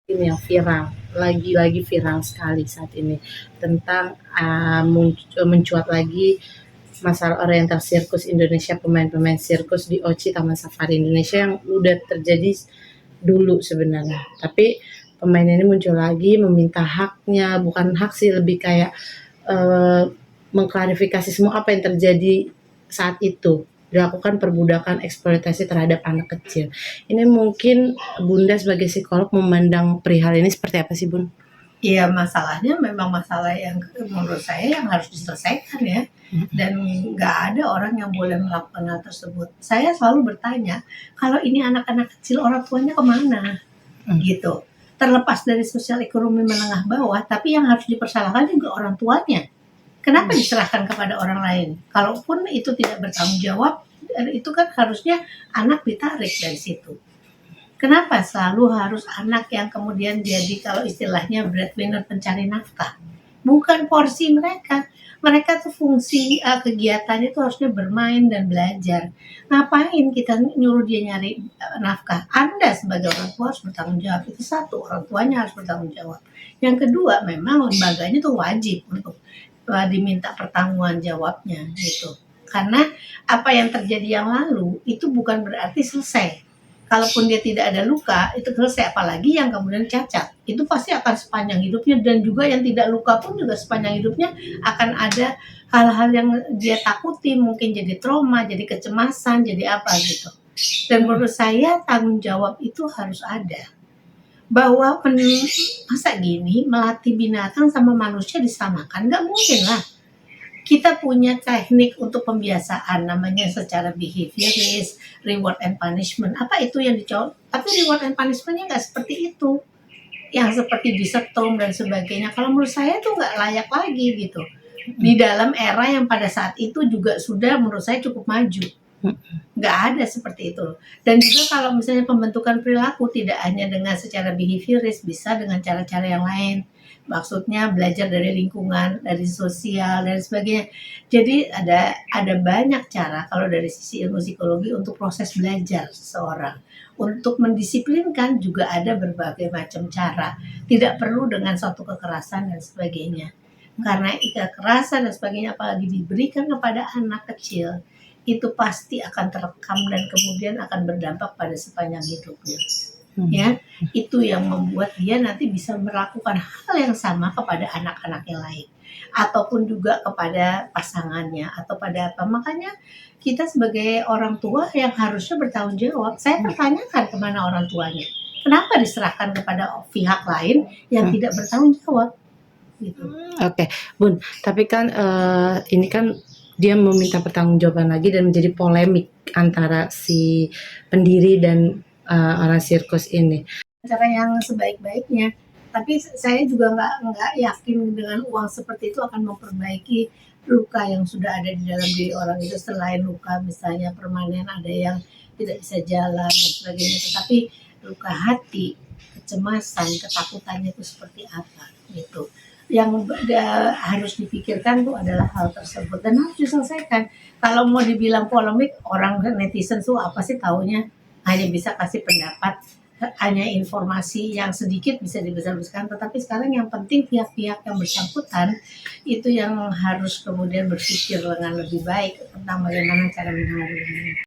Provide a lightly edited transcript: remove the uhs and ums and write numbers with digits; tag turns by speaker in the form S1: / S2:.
S1: ini yang viral, lagi viral sekali saat ini tentang mencuat lagi masalah oriental sirkus Indonesia, pemain-pemain sirkus di OCI Taman Safari Indonesia yang udah terjadi dulu sebenarnya. Tapi pemain ini muncul lagi meminta haknya, bukan hak sih, lebih kayak mengklarifikasi semua apa yang terjadi saat itu, dilakukan perbudakan, eksploitasi terhadap anak kecil. Ini mungkin Bunda sebagai psikolog memandang perihal ini seperti apa sih, Bun?
S2: Iya, masalahnya memang masalah yang menurut saya yang harus diselesaikan ya. Dan nggak ada orang yang boleh melakukan hal tersebut. Saya selalu bertanya, kalau ini anak-anak kecil orang tuanya kemana? Gitu. Terlepas dari sosial ekonomi menengah bawah, tapi yang harus dipersalahkan juga orang tuanya. Kenapa diserahkan kepada orang lain? Kalaupun itu tidak bertanggung jawab, itu kan harusnya anak ditarik dari situ. Kenapa selalu harus anak yang kemudian jadi kalau istilahnya breadwinner, pencari nafkah? Bukan porsi mereka. Mereka tuh fungsi kegiatannya itu harusnya bermain dan belajar. Ngapain kita nyuruh dia nyari nafkah? Anda sebagai orang tua harus bertanggung jawab. Itu satu, orang tuanya harus bertanggung jawab. Yang kedua, memang lembaganya tuh wajib untuk diminta pertanggungan jawabnya gitu. Karena apa yang terjadi yang lalu itu bukan berarti selesai. Kalaupun dia tidak ada luka, itu selesai. Apalagi yang kemudian cacat, itu pasti akan sepanjang hidupnya. Dan juga yang tidak luka pun juga sepanjang hidupnya akan ada hal-hal yang dia takuti, mungkin jadi trauma, jadi kecemasan, jadi apa gitu. Dan menurut saya tanggung jawab itu harus ada. Bahwa masa gini melatih binatang sama manusia disamakan, nggak mungkin lah. Kita punya teknik untuk pembiasaan namanya secara behavioris, reward and punishment. Apa itu yang dicoba? Tapi reward and punishment-nya nggak seperti itu. Yang seperti disetrum dan sebagainya. Kalau menurut saya tuh nggak layak lagi gitu. Di dalam era yang pada saat itu juga sudah menurut saya cukup maju. Nggak ada seperti itu. Dan juga kalau misalnya pembentukan perilaku tidak hanya dengan secara behavioris, bisa dengan cara-cara yang lain. Maksudnya belajar dari lingkungan, dari sosial dan sebagainya. Jadi ada banyak cara kalau dari sisi ilmu psikologi untuk proses belajar seseorang. Untuk mendisiplinkan juga ada berbagai macam cara. Tidak perlu dengan suatu kekerasan dan sebagainya. Karena kekerasan dan sebagainya apalagi diberikan kepada anak kecil, itu pasti akan terekam dan kemudian akan berdampak pada sepanjang hidupnya. Ya, itu yang membuat dia nanti bisa melakukan hal yang sama kepada anak-anak yang lain ataupun juga kepada pasangannya atau pada apa. Makanya kita sebagai orang tua yang harusnya bertanggung jawab. Saya pertanyakan kemana orang tuanya. Kenapa diserahkan kepada pihak lain yang tidak bertanggung jawab? Gitu.
S1: Oke, Bun. Tapi kan ini kan dia meminta pertanggungjawaban lagi dan menjadi polemik antara si pendiri dan orang sirkus ini.
S2: Cara yang sebaik-baiknya. Tapi saya juga nggak yakin dengan uang seperti itu akan memperbaiki luka yang sudah ada di dalam diri orang itu. Selain luka misalnya permanen, ada yang tidak bisa jalan dan sebagainya. Tetapi luka hati, kecemasan, ketakutannya itu seperti apa gitu. Yang harus dipikirkan itu adalah hal tersebut dan harus diselesaikan. Kalau mau dibilang polemik, orang netizen tuh apa sih taunya, hanya bisa kasih pendapat, hanya informasi yang sedikit bisa dibesar-besarkan. Tetapi sekarang yang penting pihak-pihak yang bersangkutan itu yang harus kemudian berpikir dengan lebih baik tentang bagaimana cara menangani ini.